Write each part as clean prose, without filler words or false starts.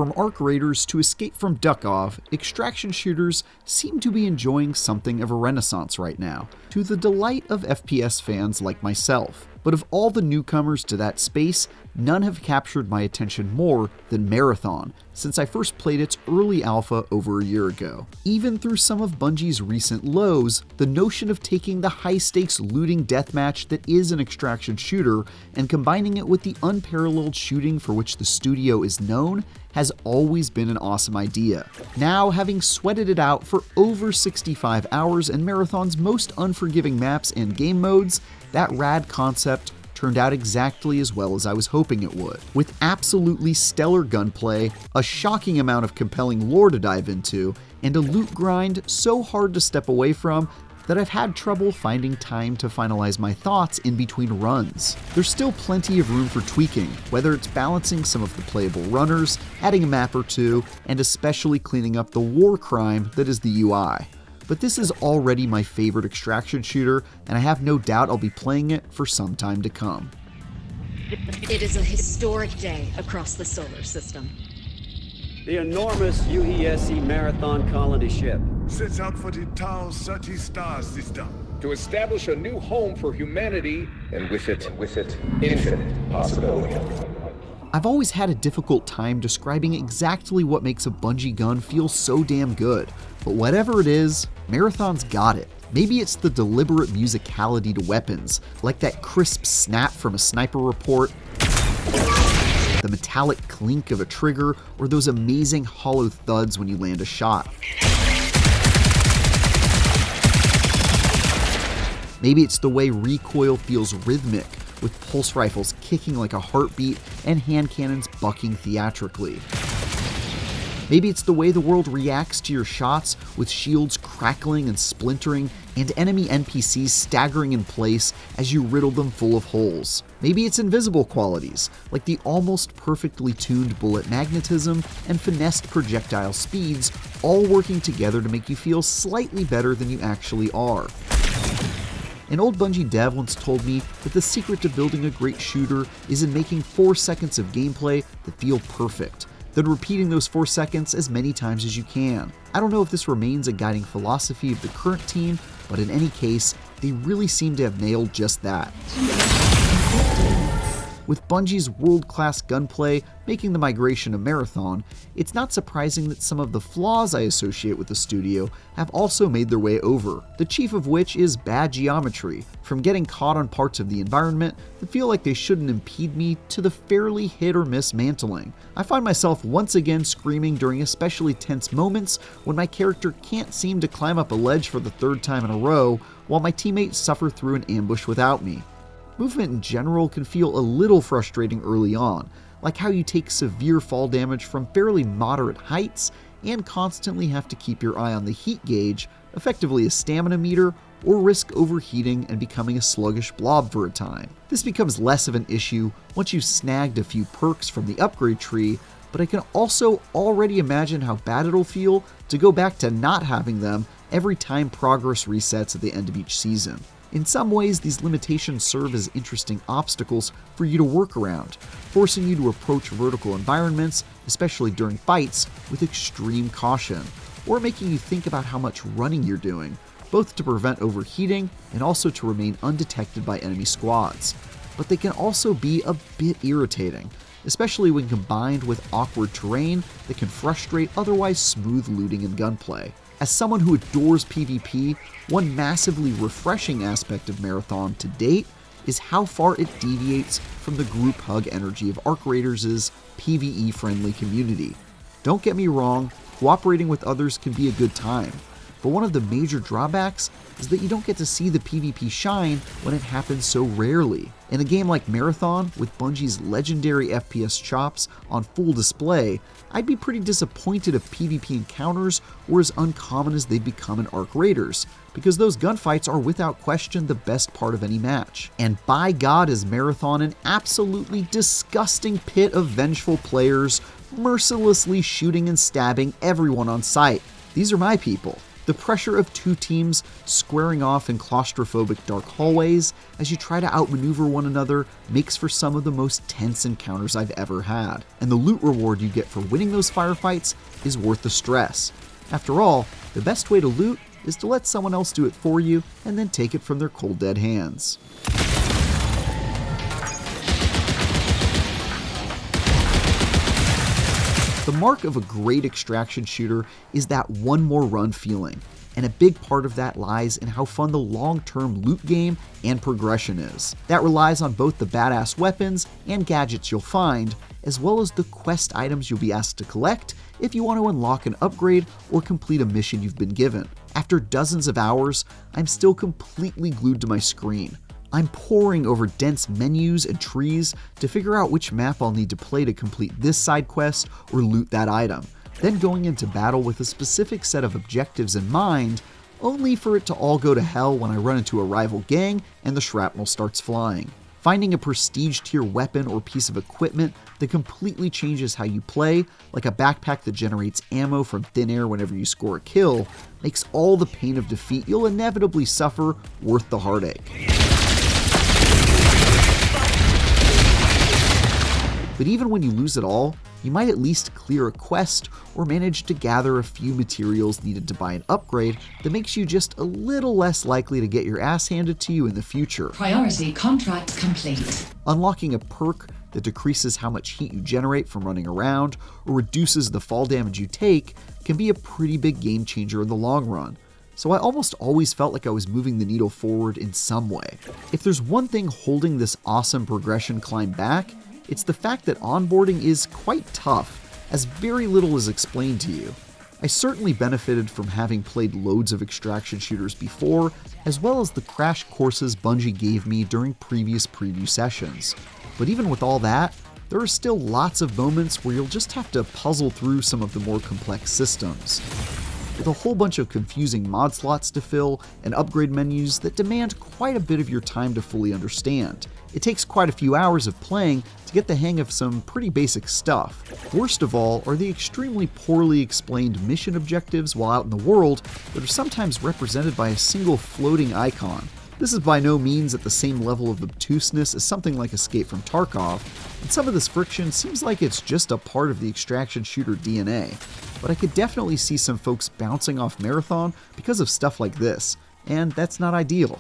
from Arc Raiders to Escape from Duckov, extraction shooters seem to be enjoying something of a renaissance right now, to the delight of FPS fans like myself. But of all the newcomers to that space, none have captured my attention more than Marathon, since I first played its early alpha over a year ago. Even through some of Bungie's recent lows, the notion of taking the high-stakes looting deathmatch that is an extraction shooter and combining it with the unparalleled shooting for which the studio is known has always been an awesome idea. Now, having sweated it out for over 65 hours in Marathon's most unforgiving maps and game modes, that rad concept turned out exactly as well as I was hoping it would. With absolutely stellar gunplay, a shocking amount of compelling lore to dive into, and a loot grind so hard to step away from that I've had trouble finding time to finalize my thoughts in between runs. There's still plenty of room for tweaking, whether it's balancing some of the playable runners, adding a map or two, and especially cleaning up the war crime that is the UI. But this is already my favorite extraction shooter, and I have no doubt I'll be playing it for some time to come. It is a historic day across the solar system. The enormous UESC Marathon colony ship sets out for the Tau 30 star system to establish a new home for humanity, and with it, infinite possibility. I've always had a difficult time describing exactly what makes a Bungie gun feel so damn good, but whatever it is, Marathon's got it. Maybe it's the deliberate musicality to weapons, like that crisp snap from a sniper report, the metallic clink of a trigger, or those amazing hollow thuds when you land a shot. Maybe it's the way recoil feels rhythmic, with pulse rifles kicking like a heartbeat and hand cannons bucking theatrically. Maybe it's the way the world reacts to your shots, with shields crackling and splintering and enemy NPCs staggering in place as you riddle them full of holes. Maybe it's invisible qualities, like the almost perfectly tuned bullet magnetism and finessed projectile speeds, all working together to make you feel slightly better than you actually are. An old Bungie dev once told me that the secret to building a great shooter is in making 4 seconds of gameplay that feel perfect, then repeating those 4 seconds as many times as you can. I don't know if this remains a guiding philosophy of the current team, but in any case, they really seem to have nailed just that. With Bungie's world-class gunplay making the migration a marathon, it's not surprising that some of the flaws I associate with the studio have also made their way over, the chief of which is bad geometry, from getting caught on parts of the environment that feel like they shouldn't impede me to the fairly hit-or-miss mantling. I find myself once again screaming during especially tense moments when my character can't seem to climb up a ledge for the 3rd time in a row, while my teammates suffer through an ambush without me. Movement in general can feel a little frustrating early on, like how you take severe fall damage from fairly moderate heights and constantly have to keep your eye on the heat gauge, effectively a stamina meter, or risk overheating and becoming a sluggish blob for a time. This becomes less of an issue once you've snagged a few perks from the upgrade tree, but I can also already imagine how bad it'll feel to go back to not having them every time progress resets at the end of each season. In some ways, these limitations serve as interesting obstacles for you to work around, forcing you to approach vertical environments, especially during fights, with extreme caution, or making you think about how much running you're doing, both to prevent overheating and also to remain undetected by enemy squads. But they can also be a bit irritating, especially when combined with awkward terrain that can frustrate otherwise smooth looting and gunplay. As someone who adores PvP, one massively refreshing aspect of Marathon to date is how far it deviates from the group hug energy of Arc Raiders' PvE-friendly community. Don't get me wrong, cooperating with others can be a good time, but one of the major drawbacks is that you don't get to see the PvP shine when it happens so rarely. In a game like Marathon, with Bungie's legendary FPS chops on full display, I'd be pretty disappointed if PvP encounters were as uncommon as they've become in Arc Raiders, because those gunfights are without question the best part of any match. And by God, is Marathon an absolutely disgusting pit of vengeful players, mercilessly shooting and stabbing everyone on sight. These are my people. The pressure of two teams squaring off in claustrophobic dark hallways as you try to outmaneuver one another makes for some of the most tense encounters I've ever had, and the loot reward you get for winning those firefights is worth the stress. After all, the best way to loot is to let someone else do it for you and then take it from their cold dead hands. The mark of a great extraction shooter is that one more run feeling, and a big part of that lies in how fun the long-term loot game and progression is. That relies on both the badass weapons and gadgets you'll find, as well as the quest items you'll be asked to collect if you want to unlock an upgrade or complete a mission you've been given. After dozens of hours, I'm still completely glued to my screen. I'm poring over dense menus and trees to figure out which map I'll need to play to complete this side quest or loot that item, then going into battle with a specific set of objectives in mind, only for it to all go to hell when I run into a rival gang and the shrapnel starts flying. Finding a prestige tier weapon or piece of equipment that completely changes how you play, like a backpack that generates ammo from thin air whenever you score a kill, makes all the pain of defeat you'll inevitably suffer worth the heartache. But even when you lose it all, you might at least clear a quest or manage to gather a few materials needed to buy an upgrade that makes you just a little less likely to get your ass handed to you in the future. Priority contract complete. Unlocking a perk that decreases how much heat you generate from running around or reduces the fall damage you take can be a pretty big game changer in the long run. So I almost always felt like I was moving the needle forward in some way. If there's one thing holding this awesome progression climb back, it's the fact that onboarding is quite tough, as very little is explained to you. I certainly benefited from having played loads of extraction shooters before, as well as the crash courses Bungie gave me during previous preview sessions. But even with all that, there are still lots of moments where you'll just have to puzzle through some of the more complex systems. With a whole bunch of confusing mod slots to fill and upgrade menus that demand quite a bit of your time to fully understand. It takes quite a few hours of playing to get the hang of some pretty basic stuff. Worst of all are the extremely poorly explained mission objectives while out in the world that are sometimes represented by a single floating icon. This is by no means at the same level of obtuseness as something like Escape from Tarkov, and some of this friction seems like it's just a part of the extraction shooter DNA. But I could definitely see some folks bouncing off Marathon because of stuff like this, and that's not ideal.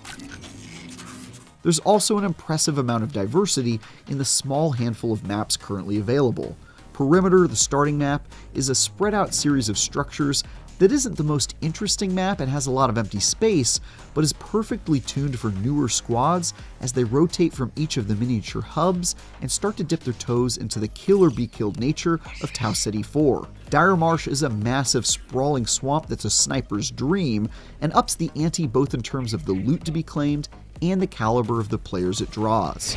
There's also an impressive amount of diversity in the small handful of maps currently available. Perimeter, the starting map, is a spread out series of structures that isn't the most interesting map and has a lot of empty space, but is perfectly tuned for newer squads as they rotate from each of the miniature hubs and start to dip their toes into the kill or be killed nature of Tau Ceti 4. Dire Marsh is a massive sprawling swamp that's a sniper's dream and ups the ante both in terms of the loot to be claimed and the caliber of the players it draws.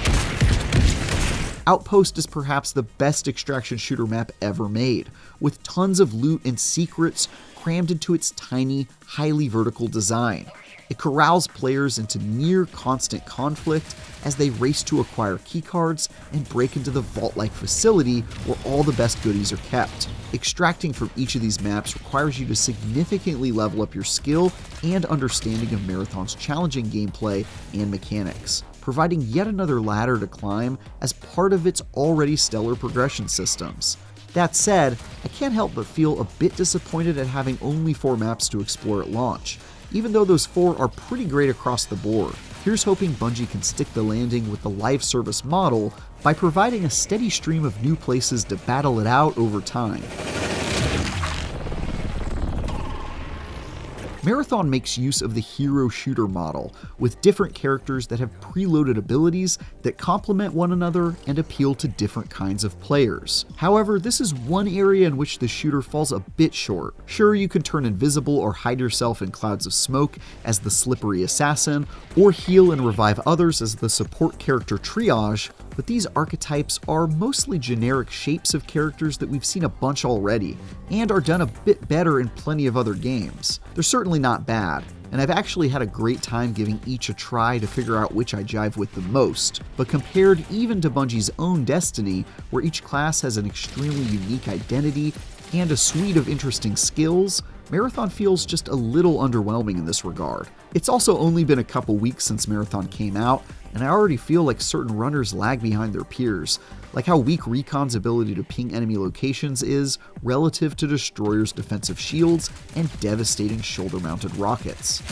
Outpost is perhaps the best extraction shooter map ever made, with tons of loot and secrets crammed into its tiny, highly vertical design. It corrals players into near constant conflict as they race to acquire keycards and break into the vault-like facility where all the best goodies are kept. Extracting from each of these maps requires you to significantly level up your skill and understanding of Marathon's challenging gameplay and mechanics, providing yet another ladder to climb as part of its already stellar progression systems. That said, I can't help but feel a bit disappointed at having only 4 maps to explore at launch, even though those 4 are pretty great across the board. Here's hoping Bungie can stick the landing with the live service model by providing a steady stream of new places to battle it out over time. Marathon makes use of the hero shooter model, with different characters that have preloaded abilities that complement one another and appeal to different kinds of players. However, this is one area in which the shooter falls a bit short. Sure, you can turn invisible or hide yourself in clouds of smoke as the slippery assassin, or heal and revive others as the support character Triage, but these archetypes are mostly generic shapes of characters that we've seen a bunch already, and are done a bit better in plenty of other games. They're certainly not bad, and I've actually had a great time giving each a try to figure out which I jive with the most, but compared even to Bungie's own Destiny, where each class has an extremely unique identity and a suite of interesting skills, Marathon feels just a little underwhelming in this regard. It's also only been a couple weeks since Marathon came out, and I already feel like certain runners lag behind their peers, like how weak Recon's ability to ping enemy locations is relative to Destroyer's defensive shields and devastating shoulder-mounted rockets.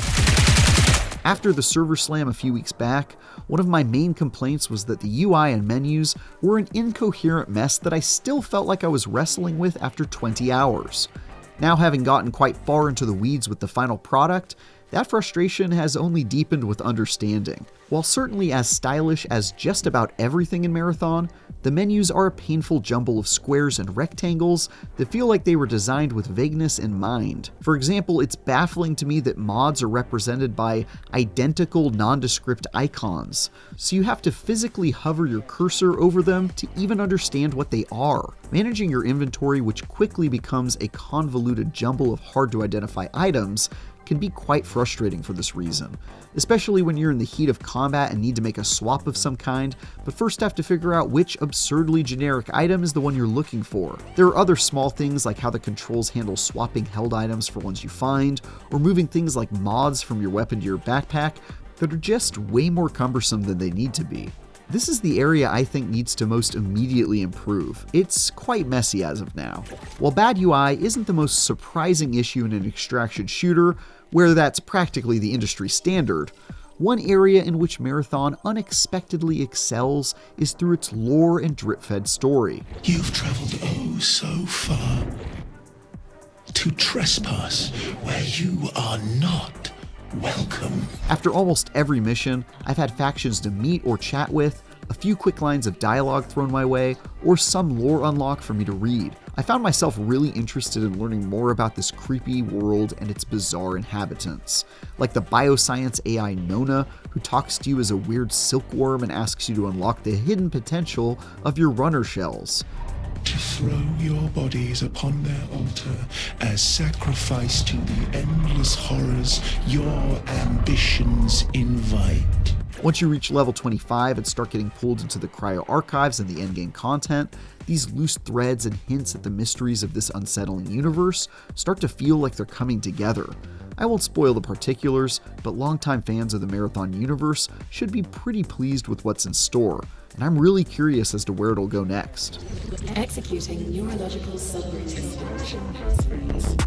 After the server slam a few weeks back, one of my main complaints was that the UI and menus were an incoherent mess that I still felt like I was wrestling with after 20 hours. Now, having gotten quite far into the weeds with the final product, that frustration has only deepened with understanding. While certainly as stylish as just about everything in Marathon, the menus are a painful jumble of squares and rectangles that feel like they were designed with vagueness in mind. For example, it's baffling to me that mods are represented by identical nondescript icons, so you have to physically hover your cursor over them to even understand what they are. Managing your inventory, which quickly becomes a convoluted jumble of hard-to-identify items, can be quite frustrating for this reason, especially when you're in the heat of combat and need to make a swap of some kind, but first have to figure out which absurdly generic item is the one you're looking for. There are other small things like how the controls handle swapping held items for ones you find, or moving things like mods from your weapon to your backpack that are just way more cumbersome than they need to be. This is the area I think needs to most immediately improve. It's quite messy as of now. While bad UI isn't the most surprising issue in an extraction shooter, where that's practically the industry standard, one area in which Marathon unexpectedly excels is through its lore and drip-fed story. You've traveled oh so far to trespass where you are not welcome. After almost every mission, I've had factions to meet or chat with, a few quick lines of dialogue thrown my way, or some lore unlock for me to read. I found myself really interested in learning more about this creepy world and its bizarre inhabitants, like the bioscience AI Nona, who talks to you as a weird silkworm and asks you to unlock the hidden potential of your runner shells. To throw your bodies upon their altar as sacrifice to the endless horrors your ambitions invite. Once you reach level 25 and start getting pulled into the cryo archives and the endgame content, these loose threads and hints at the mysteries of this unsettling universe start to feel like they're coming together. I won't spoil the particulars, but longtime fans of the Marathon universe should be pretty pleased with what's in store, and I'm really curious as to where it'll go next. Executing neurological subroutine.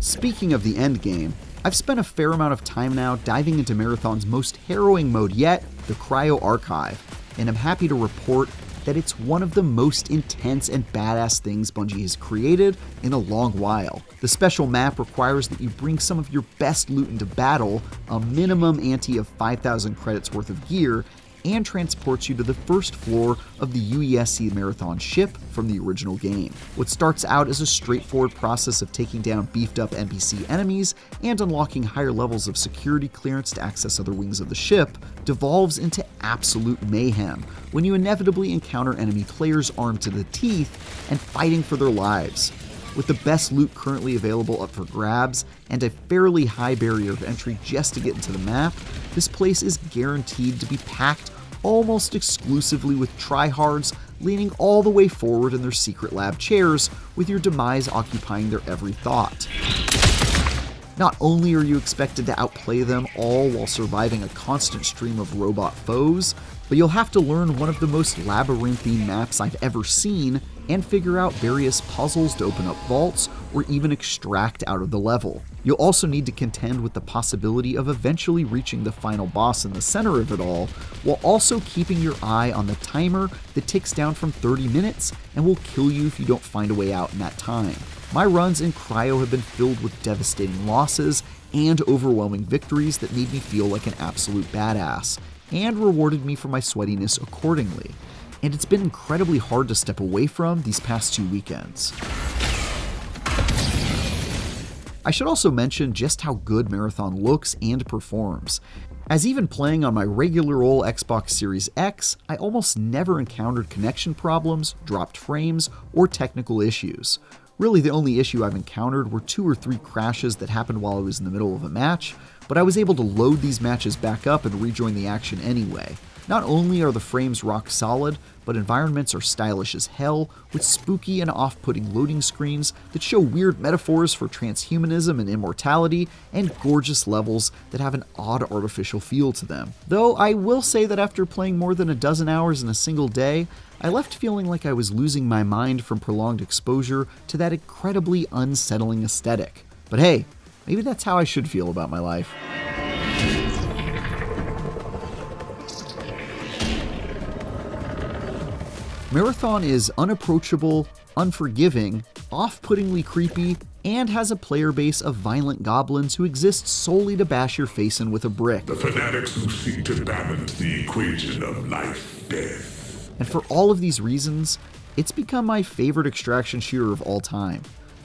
Speaking of the endgame, I've spent a fair amount of time now diving into Marathon's most harrowing mode yet, the Cryo Archive, and I'm happy to report that it's one of the most intense and badass things Bungie has created in a long while. The special map requires that you bring some of your best loot into battle, a minimum ante of 5,000 credits worth of gear, and transports you to the first floor of the UESC Marathon ship from the original game. What starts out as a straightforward process of taking down beefed up NPC enemies and unlocking higher levels of security clearance to access other wings of the ship devolves into absolute mayhem when you inevitably encounter enemy players armed to the teeth and fighting for their lives. With the best loot currently available up for grabs and a fairly high barrier of entry just to get into the map, this place is guaranteed to be packed almost exclusively with tryhards leaning all the way forward in their secret lab chairs, with your demise occupying their every thought. Not only are you expected to outplay them all while surviving a constant stream of robot foes, but you'll have to learn one of the most labyrinthine maps I've ever seen and figure out various puzzles to open up vaults or even extract out of the level. You'll also need to contend with the possibility of eventually reaching the final boss in the center of it all, while also keeping your eye on the timer that ticks down from 30 minutes and will kill you if you don't find a way out in that time. My runs in Cryo have been filled with devastating losses and overwhelming victories that made me feel like an absolute badass, and rewarded me for my sweatiness accordingly. And it's been incredibly hard to step away from these past 2 weekends. I should also mention just how good Marathon looks and performs, as even playing on my regular old Xbox Series X, I almost never encountered connection problems, dropped frames, or technical issues. Really, the only issue I've encountered were 2 or 3 crashes that happened while I was in the middle of a match, but I was able to load these matches back up and rejoin the action anyway. Not only are the frames rock solid, but environments are stylish as hell, with spooky and off-putting loading screens that show weird metaphors for transhumanism and immortality, and gorgeous levels that have an odd artificial feel to them. Though I will say that after playing more than a dozen hours in a single day, I left feeling like I was losing my mind from prolonged exposure to that incredibly unsettling aesthetic. But hey, maybe that's how I should feel about my life. Marathon is unapproachable, unforgiving, off-puttingly creepy, and has a player base of violent goblins who exist solely to bash your face in with a brick. The fanatics who seek to balance the equation of life, death. And for all of these reasons, it's become my favorite extraction shooter of all time.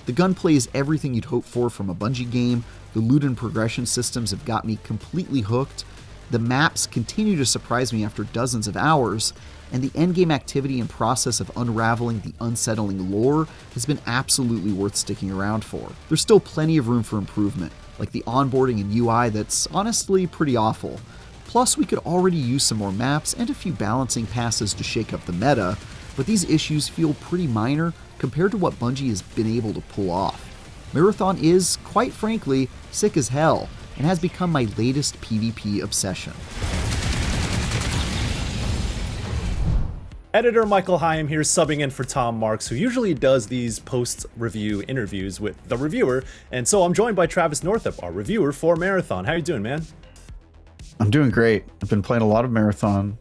The gunplay is everything you'd hope for from a Bungie game, the loot and progression systems have got me completely hooked, the maps continue to surprise me after dozens of hours, and the endgame activity and process of unraveling the unsettling lore has been absolutely worth sticking around for. There's still plenty of room for improvement, like the onboarding and UI that's honestly pretty awful. Plus, we could already use some more maps and a few balancing passes to shake up the meta, but these issues feel pretty minor compared to what Bungie has been able to pull off. Marathon is, quite frankly, sick as hell, and has become my latest PvP obsession. Editor Michael Hyam here, subbing in for Tom Marks, who usually does these post-review interviews with the reviewer, and so I'm joined by Travis Northup, our reviewer for Marathon. How you doing, man? I'm doing great. I've been playing a lot of Marathon,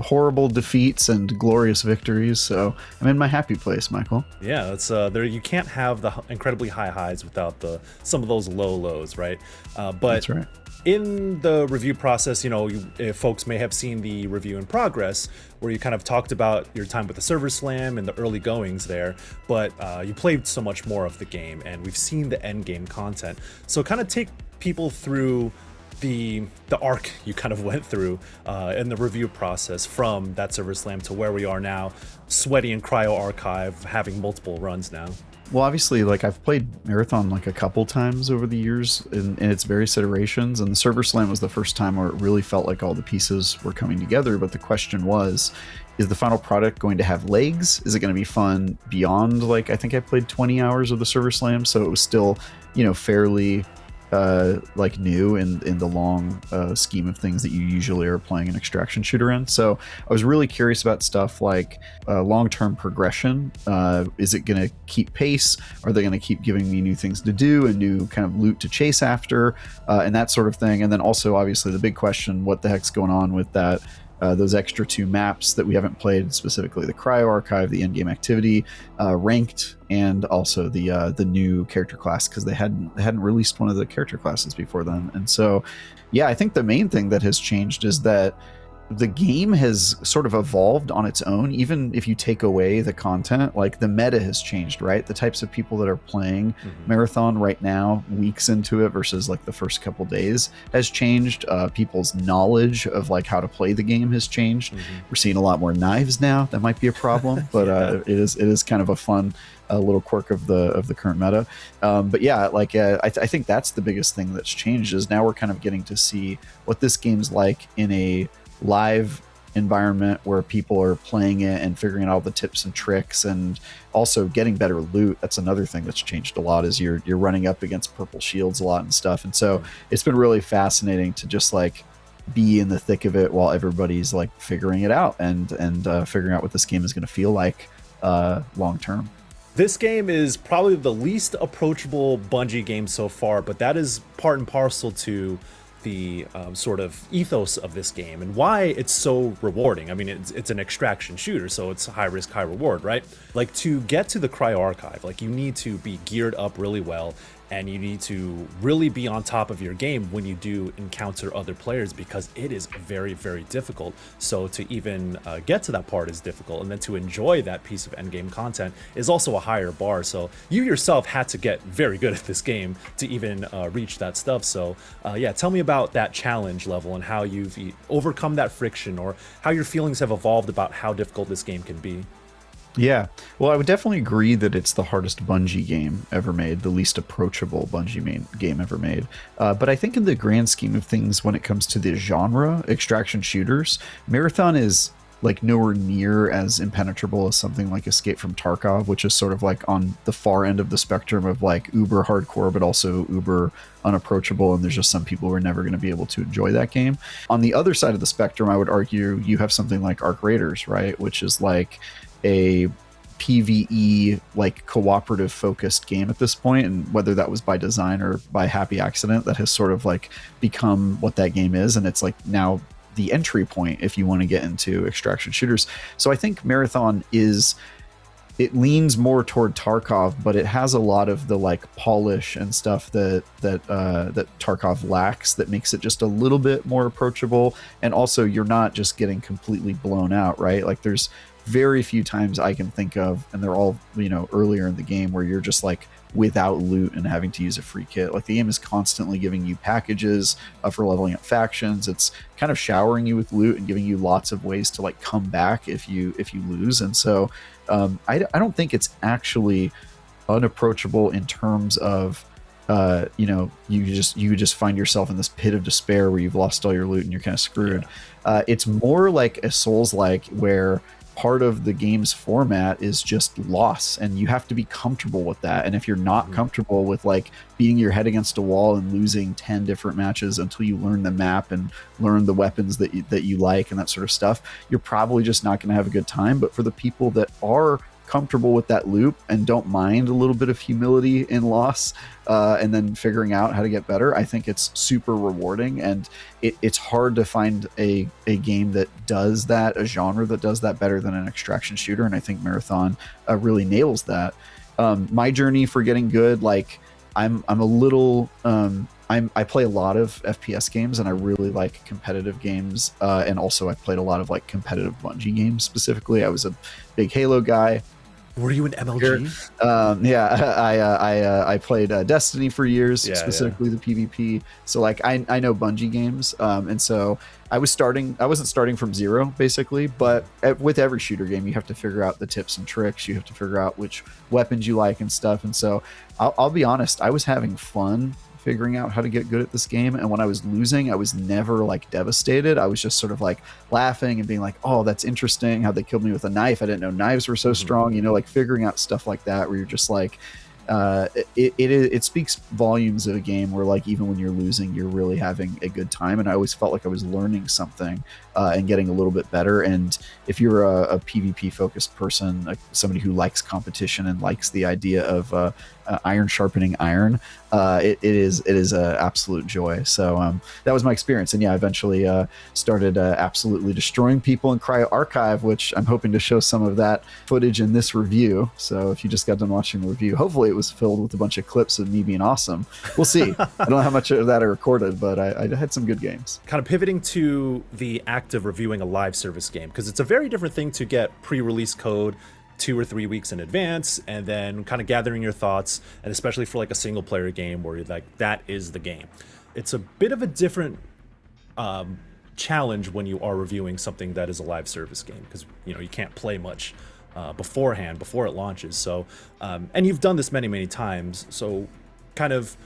horrible defeats and glorious victories, so I'm in my happy place, Michael. Yeah, that's there. You can't have the incredibly high highs without some of those low lows, right? But that's right. In the review process, if folks may have seen the review in progress, where you kind of talked about your time with the server slam and the early goings there, but you played so much more of the game, and we've seen the end game content. So kind of take people through the arc you kind of went through in the review process from that server slam to where we are now, sweaty and cryo archive, having multiple runs now. Well, obviously, I've played Marathon a couple times over the years in its various iterations, and the server slam was the first time where it really felt like all the pieces were coming together. But the question was, is the final product going to have legs? Is it going to be fun beyond, I think I played 20 hours of the server slam, so it was still, fairly new in the long scheme of things that you usually are playing an extraction shooter in. So I was really curious about stuff like long-term progression. Is it going to keep pace? Are they going to keep giving me new things to do and new kind of loot to chase after, and that sort of thing? And then also, obviously, the big question, what the heck's going on with that those extra 2 maps that we haven't played, specifically the Cryo Archive, the endgame activity, ranked, and also the new character class, because they hadn't released one of the character classes before then. And so, yeah, I think the main thing that has changed is that the game has sort of evolved on its own. Even if you take away the content, the meta has changed, right? The types of people that are playing Marathon right now, weeks into it versus the first couple days, has changed. People's knowledge of how to play the game has changed. We're seeing a lot more knives now. That might be a problem, but it is kind of a fun little quirk of the current meta. But yeah, I think that's the biggest thing that's changed, is now we're kind of getting to see what this game's like in a live environment where people are playing it and figuring out all the tips and tricks, and also getting better loot. That's another thing that's changed a lot, is you're running up against purple shields a lot and stuff. And so it's been really fascinating to just be in the thick of it while everybody's figuring it out and figuring out what this game is going to feel like long term. This game is probably the least approachable Bungie game so far, but that is part and parcel to the sort of ethos of this game and why it's so rewarding. I mean, it's an extraction shooter, so it's high risk, high reward, right? To get to the Cryo Archive, you need to be geared up really well, and you need to really be on top of your game when you do encounter other players, because it is very, very difficult. So to even get to that part is difficult, and then to enjoy that piece of endgame content is also a higher bar. So you yourself had to get very good at this game to even reach that stuff. So yeah, tell me about that challenge level and how you've overcome that friction, or how your feelings have evolved about how difficult this game can be. Yeah. Well, I would definitely agree that it's the hardest Bungie game ever made, the least approachable game ever made. But I think in the grand scheme of things, when it comes to the genre, extraction shooters, Marathon is like nowhere near as impenetrable as something like Escape from Tarkov, which is sort of like on the far end of the spectrum of like uber hardcore, but also uber unapproachable. And there's just some people who are never going to be able to enjoy that game. On the other side of the spectrum, I would argue you have something like Arc Raiders, right? Which is like a PvE like cooperative focused game at this point, and whether that was by design or by happy accident, that has sort of like become what that game is, and it's like now the entry point if you want to get into extraction shooters. So I think Marathon it leans more toward Tarkov, but it has a lot of the like polish and stuff that Tarkov lacks, that makes it just a little bit more approachable. And also you're not just getting completely blown out, right? Like there's very few times I can think of, and they're all, earlier in the game, where you're just like without loot and having to use a free kit. Like the game is constantly giving you packages for leveling up factions. It's kind of showering you with loot and giving you lots of ways to like come back if you lose. And so I don't think it's actually unapproachable in terms of you just find yourself in this pit of despair where you've lost all your loot and you're kind of screwed. It's more like a Souls-like, where part of the game's format is just loss, and you have to be comfortable with that. And if you're not comfortable with like beating your head against a wall and losing 10 different matches until you learn the map and learn the weapons that you like and that sort of stuff, you're probably just not going to have a good time. But for the people that are comfortable with that loop and don't mind a little bit of humility in loss, and then figuring out how to get better, I think it's super rewarding. And it's hard to find a game that does that, a genre that does that better than an extraction shooter. And I think Marathon really nails that. My journey for getting good, like I'm a little I play a lot of FPS games, and I really like competitive games, and also I played a lot of like competitive Bungie games. Specifically, I was a big Halo guy. Were you an MLG? I played Destiny for years, specifically the PvP. So like I know Bungie games, and so I wasn't starting from zero basically, but with every shooter game, you have to figure out the tips and tricks. You have to figure out which weapons you like and stuff. And so I'll be honest, I was having fun figuring out how to get good at this game. And when I was losing, I was never like devastated. I was just sort of like laughing and being like, oh, that's interesting how they killed me with a knife. I didn't know knives were so strong, like figuring out stuff like that, where you're just like, it speaks volumes of a game where like even when you're losing, you're really having a good time. And I always felt like I was learning something and getting a little bit better. And if you're a PvP focused person, like somebody who likes competition and likes the idea of iron sharpening iron, it is a absolute joy. So that was my experience. And yeah, I eventually started absolutely destroying people in Cryo Archive, which I'm hoping to show some of that footage in this review. So if you just got done watching the review, hopefully it was filled with a bunch of clips of me being awesome. We'll see. I don't know how much of that I recorded, but I had some good games. Kind of pivoting to the act of reviewing a live service game, because it's a very different thing to get pre-release code 2 or 3 weeks in advance and then kind of gathering your thoughts, and especially for like a single player game where you're like, that is the game. It's a bit of a different challenge when you are reviewing something that is a live service game, because you can't play much beforehand, before it launches. So and you've done this many times, so kind of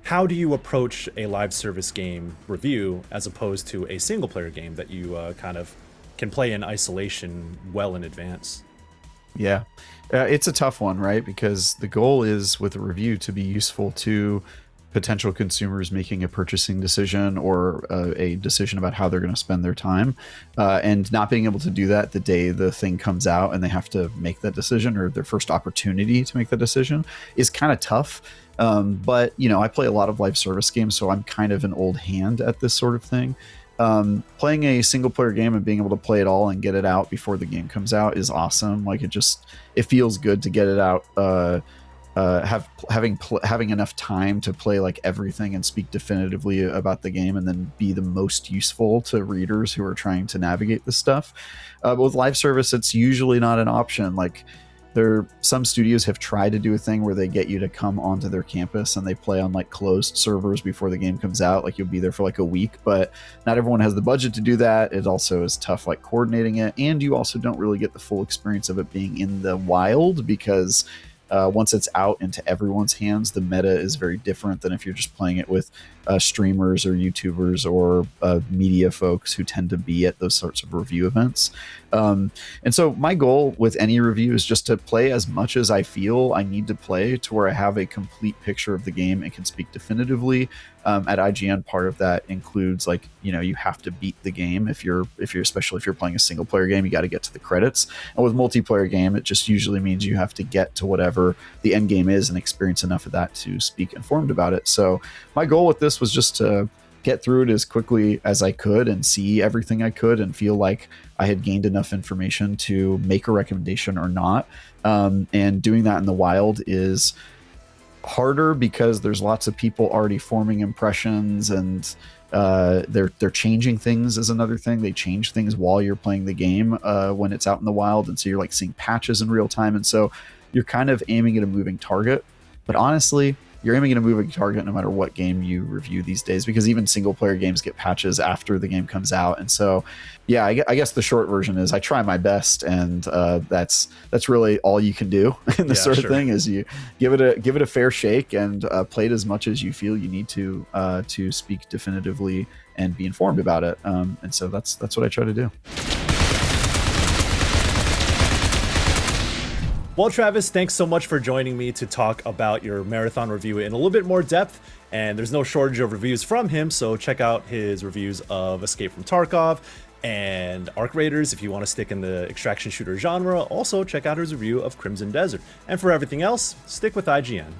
how do you approach a live service game review as opposed to a single player game that you kind of can play in isolation well in advance? Yeah, it's a tough one, right? Because the goal is with a review to be useful to potential consumers making a purchasing decision or a decision about how they're going to spend their time, and not being able to do that the day the thing comes out and they have to make that decision, or their first opportunity to make that decision, is kind of tough. But I play a lot of live service games, so I'm kind of an old hand at this sort of thing. Playing a single player game and being able to play it all and get it out before the game comes out is awesome. Like it feels good to get it out, having enough time to play like everything and speak definitively about the game, and then be the most useful to readers who are trying to navigate this stuff. But with live service, it's usually not an option. Like some studios have tried to do a thing where they get you to come onto their campus and they play on like closed servers before the game comes out. Like you'll be there for like a week, but not everyone has the budget to do that. It also is tough like coordinating it, and you also don't really get the full experience of it being in the wild, because once it's out into everyone's hands, the meta is very different than if you're just playing it with streamers or YouTubers or media folks who tend to be at those sorts of review events. And so my goal with any review is just to play as much as I feel I need to play to where I have a complete picture of the game and can speak definitively. At IGN, part of that includes like, you have to beat the game. Especially if you're playing a single player game, you got to get to the credits. And with multiplayer game, it just usually means you have to get to whatever the end game is and experience enough of that to speak informed about it. So my goal with this was just to get through it as quickly as I could and see everything I could and feel like I had gained enough information to make a recommendation or not. And doing that in the wild is harder because there's lots of people already forming impressions, and they're changing things is another thing. They change things while you're playing the game when it's out in the wild, and so you're like seeing patches in real time, and so you're kind of aiming at a moving target. But honestly, you're aiming at a moving target no matter what game you review these days, because even single player games get patches after the game comes out. And so, yeah, I guess the short version is I try my best, and that's really all you can do in this sort of thing. Is you give it a fair shake and play it as much as you feel you need to speak definitively and be informed about it. And so that's what I try to do. Well, Travis, thanks so much for joining me to talk about your marathon review in a little bit more depth. And there's no shortage of reviews from him, so check out his reviews of Escape from Tarkov and Arc Raiders if you want to stick in the extraction shooter genre. Also, check out his review of Crimson Desert. And for everything else, stick with IGN.